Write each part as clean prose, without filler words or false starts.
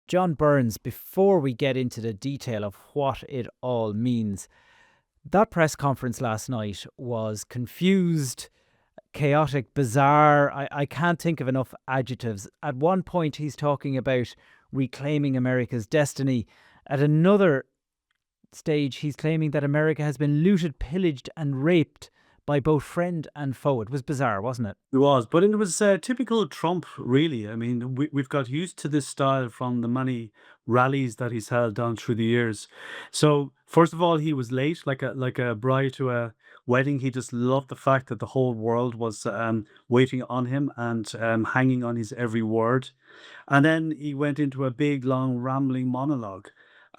John Burns, before we get into the detail of what it all means, that press conference last night was confused, chaotic, bizarre. I can't think of enough adjectives. At one point, he's talking about reclaiming America's destiny. At another stage, he's claiming that America has been looted, pillaged, and raped by both friend and foe. It was bizarre, wasn't it? It was, but it was typical Trump, really. I mean, we've got used to this style from the many rallies that he's held down through the years. So, first of all, he was late, like a bride to a wedding. He just loved the fact that the whole world was waiting on him and hanging on his every word. And then he went into a big, long, rambling monologue.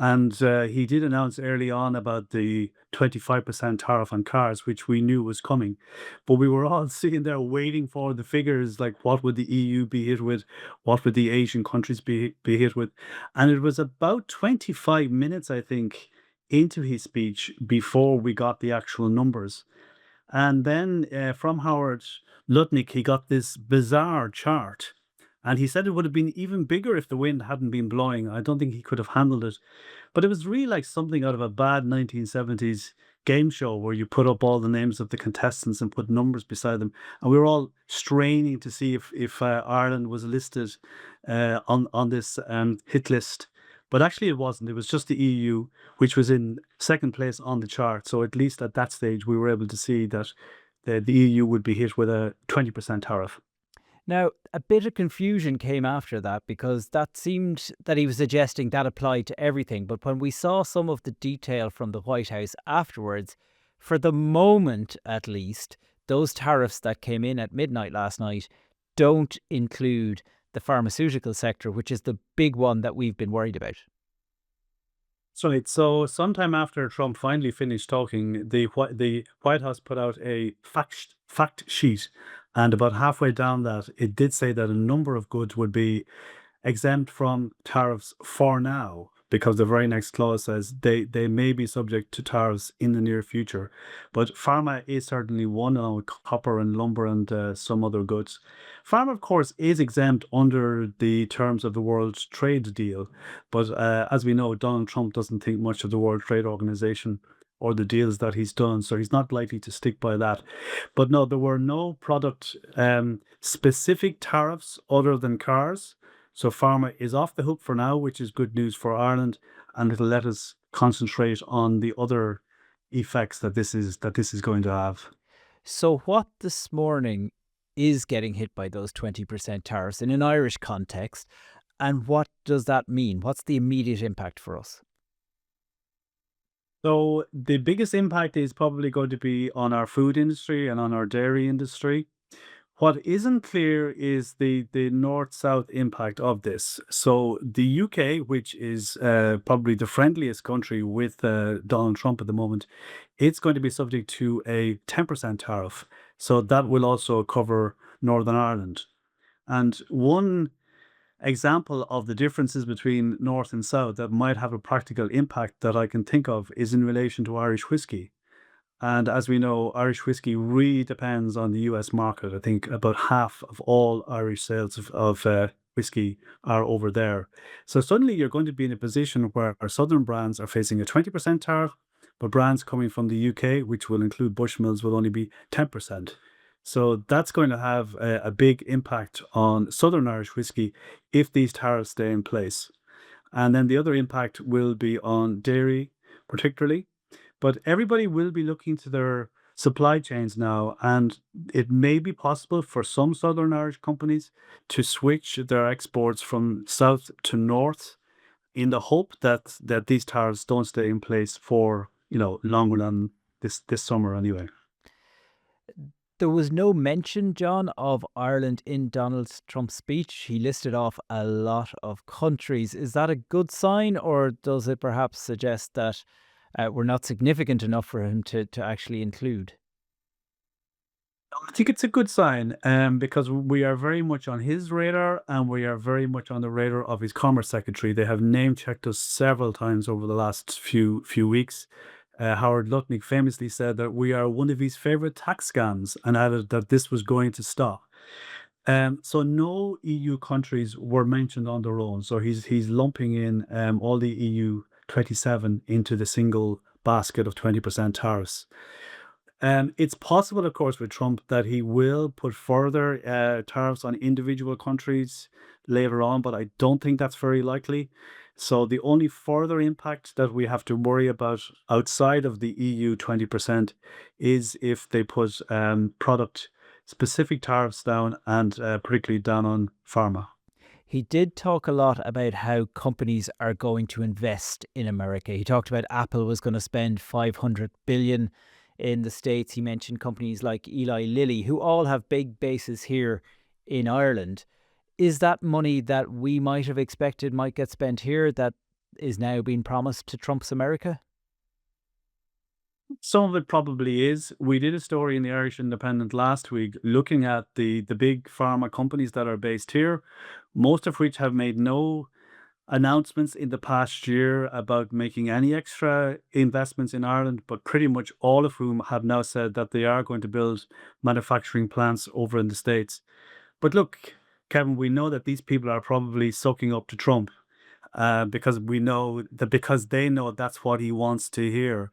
And he did announce early on about the 25% tariff on cars, which we knew was coming. But we were all sitting there waiting for the figures, like what would the EU be hit with? What would the Asian countries be hit with? And it was about 25 minutes, I think, into his speech before we got the actual numbers. And then from Howard Lutnick, he got this bizarre chart. And he said it would have been even bigger if the wind hadn't been blowing. I don't think he could have handled it. But it was really like something out of a bad 1970s game show where you put up all the names of the contestants and put numbers beside them. And we were all straining to see if Ireland was listed on this hit list. But actually, it wasn't. It was just the EU, which was in second place on the chart. So at least at that stage, we were able to see that the EU would be hit with a 20% tariff. Now, a bit of confusion came after that because that seemed that he was suggesting that applied to everything. But when we saw some of the detail from the White House afterwards, for the moment at least, those tariffs that came in at midnight last night don't include the pharmaceutical sector, which is the big one that we've been worried about. So sometime after Trump finally finished talking, the White House put out a fact sheet, and about halfway down that, it did say that a number of goods would be exempt from tariffs for now, because the very next clause says they may be subject to tariffs in the near future. But pharma is certainly one, copper and lumber and some other goods. Pharma, of course, is exempt under the terms of the World Trade Deal. But as we know, Donald Trump doesn't think much of the World Trade Organization or the deals that he's done, so he's not likely to stick by that. But no, there were no product specific tariffs other than cars. So pharma is off the hook for now, which is good news for Ireland, and it'll let us concentrate on the other effects that this is going to have. So, what this morning is getting hit by those 20% tariffs in an Irish context, and what does that mean? What's the immediate impact for us? So the biggest impact is probably going to be on our food industry and on our dairy industry. What isn't clear is the north-south impact of this. So the UK, which is probably the friendliest country with Donald Trump at the moment, it's going to be subject to a 10% tariff. So that will also cover Northern Ireland. And one example of the differences between North and South that might have a practical impact that I can think of is in relation to Irish whiskey. And as we know, Irish whiskey really depends on the US market. I think about half of all Irish sales of whiskey are over there. So suddenly you're going to be in a position where our southern brands are facing a 20% tariff, but brands coming from the UK, which will include Bushmills, will only be 10%. So that's going to have a big impact on southern Irish whiskey if these tariffs stay in place. And then the other impact will be on dairy, particularly. But everybody will be looking to their supply chains now, and it may be possible for some Southern Irish companies to switch their exports from south to north in the hope that these tariffs don't stay in place for longer than this summer anyway. There was no mention, John, of Ireland in Donald Trump's speech. He listed off a lot of countries. Is that a good sign, or does it perhaps suggest that we're not significant enough for him to actually include? I think it's a good sign because we are very much on his radar and we are very much on the radar of his Commerce Secretary. They have name checked us several times over the last few weeks. Howard Lutnick famously said that we are one of his favorite tax scams and added that this was going to stop. So no EU countries were mentioned on their own. So he's lumping in all the EU 27 into the single basket of 20% tariffs. It's possible, of course, with Trump that he will put further tariffs on individual countries later on, but I don't think that's very likely. So the only further impact that we have to worry about outside of the EU 20% is if they put product specific tariffs down and particularly down on pharma. He did talk a lot about how companies are going to invest in America. He talked about Apple was going to spend 500 billion in the States. He mentioned companies like Eli Lilly, who all have big bases here in Ireland. Is that money that we might have expected might get spent here that is now being promised to Trump's America? Some of it probably is. We did a story in the Irish Independent last week looking at the big pharma companies that are based here, most of which have made no announcements in the past year about making any extra investments in Ireland, but pretty much all of whom have now said that they are going to build manufacturing plants over in the States. But look, Kevin, we know that these people are probably sucking up to Trump because we know that because they know that's what he wants to hear.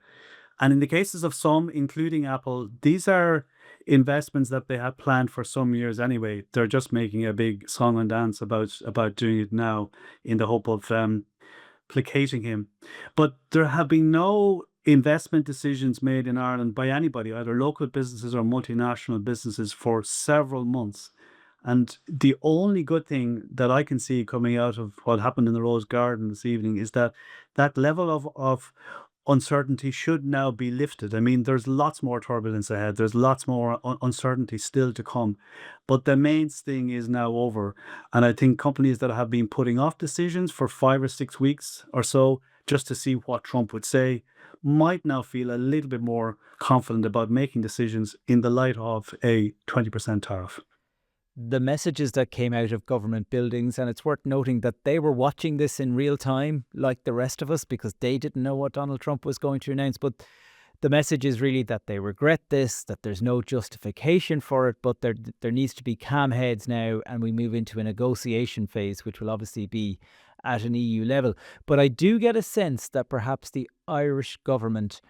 And in the cases of some, including Apple, these are investments that they had planned for some years anyway. They're just making a big song and dance about doing it now in the hope of placating him. But there have been no investment decisions made in Ireland by anybody, either local businesses or multinational businesses, for several months. And the only good thing that I can see coming out of what happened in the Rose Garden this evening is that that level of uncertainty should now be lifted. I mean, there's lots more turbulence ahead. There's lots more uncertainty still to come. But the main thing is now over. And I think companies that have been putting off decisions for 5 or 6 weeks or so, just to see what Trump would say, might now feel a little bit more confident about making decisions in the light of a 20% tariff. The messages that came out of government buildings, and it's worth noting that they were watching this in real time, like the rest of us, because they didn't know what Donald Trump was going to announce. But the message is really that they regret this, that there's no justification for it, but there needs to be calm heads now, and we move into a negotiation phase, which will obviously be at an EU level. But I do get a sense that perhaps the Irish government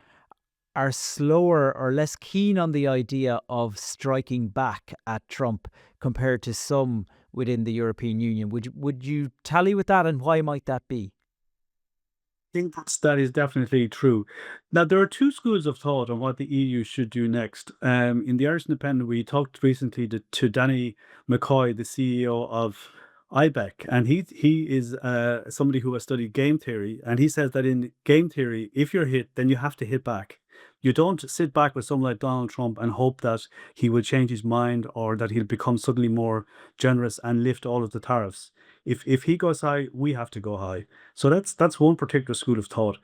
are slower or less keen on the idea of striking back at Trump compared to some within the European Union. Would you tally with that, and why might that be? Think that is definitely true. Now, there are two schools of thought on what the EU should do next. In the Irish Independent, we talked recently to Danny McCoy, the CEO of IBEC, and he is somebody who has studied game theory, and he says that in game theory, if you're hit, then you have to hit back. You don't sit back with someone like Donald Trump and hope that he will change his mind or that he'll become suddenly more generous and lift all of the tariffs. If he goes high, we have to go high. So that's one particular school of thought.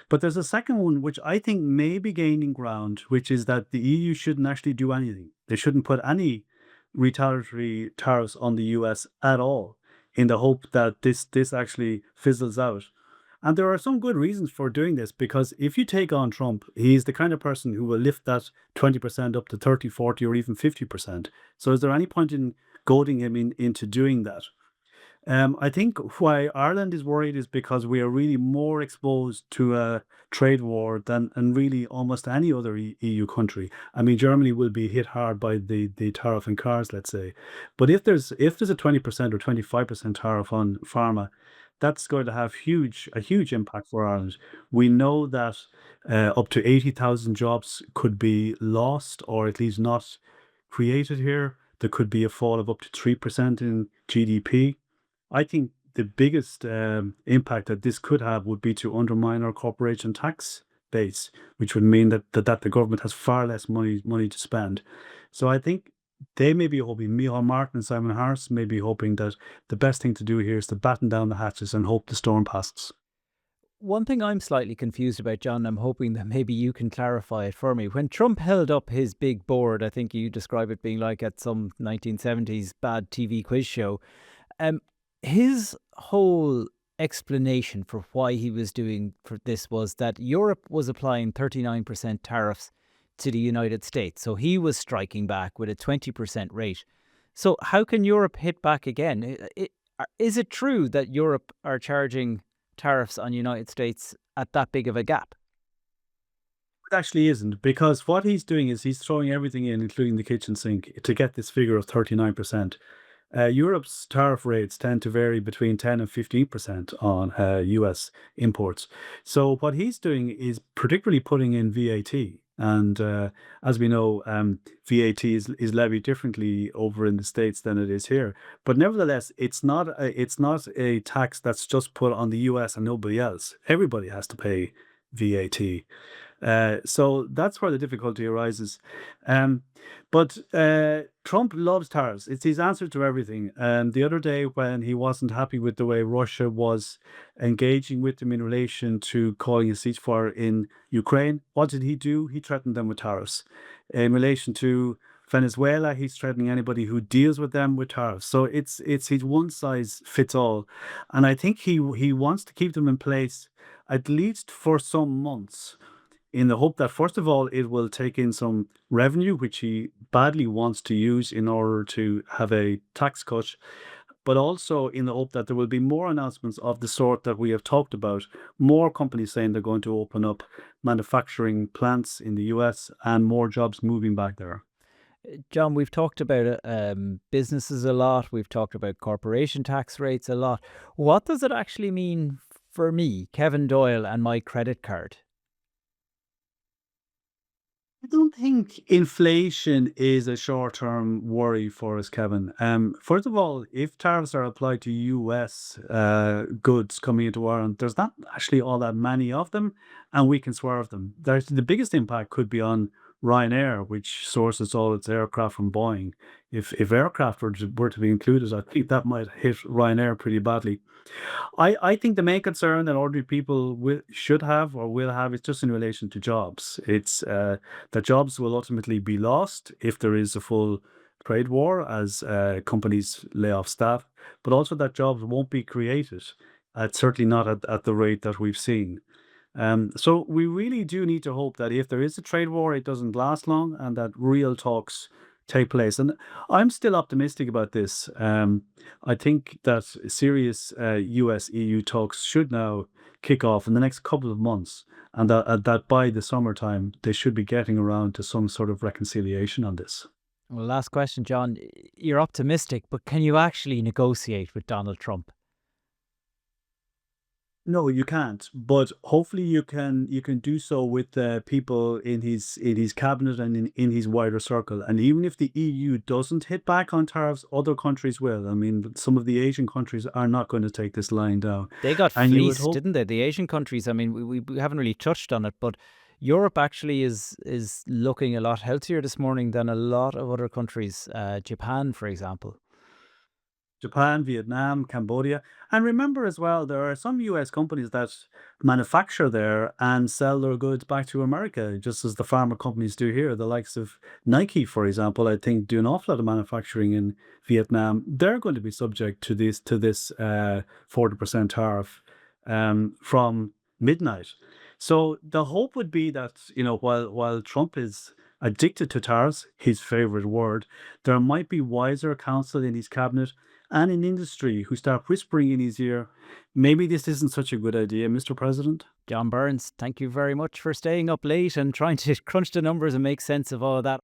But there's a second one which I think may be gaining ground, which is that the EU shouldn't actually do anything. They shouldn't put any retaliatory tariffs on the US at all, in the hope that this actually fizzles out. And there are some good reasons for doing this, because if you take on Trump, he's the kind of person who will lift that 20% up to 30, 40, or even 50%. So is there any point in goading him into doing that? I think why Ireland is worried is because we are really more exposed to a trade war than and really almost any other EU country. I mean, Germany will be hit hard by the tariff on cars, let's say, but if there's a 20% or 25% tariff on pharma, that's going to have a huge impact for Ireland. We know that up to 80,000 jobs could be lost or at least not created here. There could be a fall of up to 3% in GDP. I think the biggest impact that this could have would be to undermine our corporation tax base, which would mean that the government has far less money to spend. So I think they may be hoping, Micheál Martin and Simon Harris may be hoping that the best thing to do here is to batten down the hatches and hope the storm passes. One thing I'm slightly confused about, John, I'm hoping that maybe you can clarify it for me. When Trump held up his big board, I think you describe it being like at some 1970s bad TV quiz show. Um, his whole explanation for why he was doing for this was that Europe was applying 39% tariffs to the United States. So he was striking back with a 20% rate. So how can Europe hit back again? Is it true that Europe are charging tariffs on United States at that big of a gap? It actually isn't, because what he's doing is he's throwing everything in, including the kitchen sink, to get this figure of 39%. Europe's tariff rates tend to vary between 10 and 15% on US imports. So what he's doing is particularly putting in VAT. And as we know, VAT is levied differently over in the States than it is here. But nevertheless, it's not a tax that's just put on the US and nobody else. Everybody has to pay VAT. So that's where the difficulty arises. Um, but Trump loves tariffs. It's his answer to everything. The other day, when he wasn't happy with the way Russia was engaging with them in relation to calling a ceasefire in Ukraine, what did he do? He threatened them with tariffs. In relation to Venezuela, he's threatening anybody who deals with them with tariffs. So it's his one size fits all, and I think he wants to keep them in place at least for some months, in the hope that, first of all, it will take in some revenue, which he badly wants to use in order to have a tax cut, but also in the hope that there will be more announcements of the sort that we have talked about, more companies saying they're going to open up manufacturing plants in the US and more jobs moving back there. John, we've talked about businesses a lot. We've talked about corporation tax rates a lot. What does it actually mean for me, Kevin Doyle, and my credit card? I don't think inflation is a short-term worry for us, Kevin. First of all, if tariffs are applied to US goods coming into Ireland, there's not actually all that many of them, and we can swerve them. The biggest impact could be on Ryanair, which sources all its aircraft from Boeing. If aircraft were to be included, I think that might hit Ryanair pretty badly. I think the main concern that ordinary people should have or will have is just in relation to jobs. It's that jobs will ultimately be lost if there is a full trade war as companies lay off staff, but also that jobs won't be created, certainly not at the rate that we've seen. So we really do need to hope that if there is a trade war, it doesn't last long and that real talks take place. And I'm still optimistic about this. I think that serious US EU talks should now kick off in the next couple of months, and that by the summertime, they should be getting around to some sort of reconciliation on this. Well, last question, John. You're optimistic, but can you actually negotiate with Donald Trump? No, you can't. But hopefully you can do so with people in his cabinet and in his wider circle. And even if the EU doesn't hit back on tariffs, other countries will. I mean, some of the Asian countries are not going to take this lying down. They got And you would fleeced, hope. didn't they? The Asian countries. I mean, we haven't really touched on it, but Europe actually is looking a lot healthier this morning than a lot of other countries. Japan, for example. Japan, Vietnam, Cambodia. And remember as well, there are some US companies that manufacture there and sell their goods back to America, just as the pharma companies do here. The likes of Nike, for example, I think do an awful lot of manufacturing in Vietnam. They're going to be subject to this 40% tariff from midnight. So the hope would be that, while Trump is addicted to tariffs, his favorite word, there might be wiser counsel in his cabinet and in industry who start whispering in his ear, maybe this isn't such a good idea, Mr. President. John Burns, thank you very much for staying up late and trying to crunch the numbers and make sense of all of that.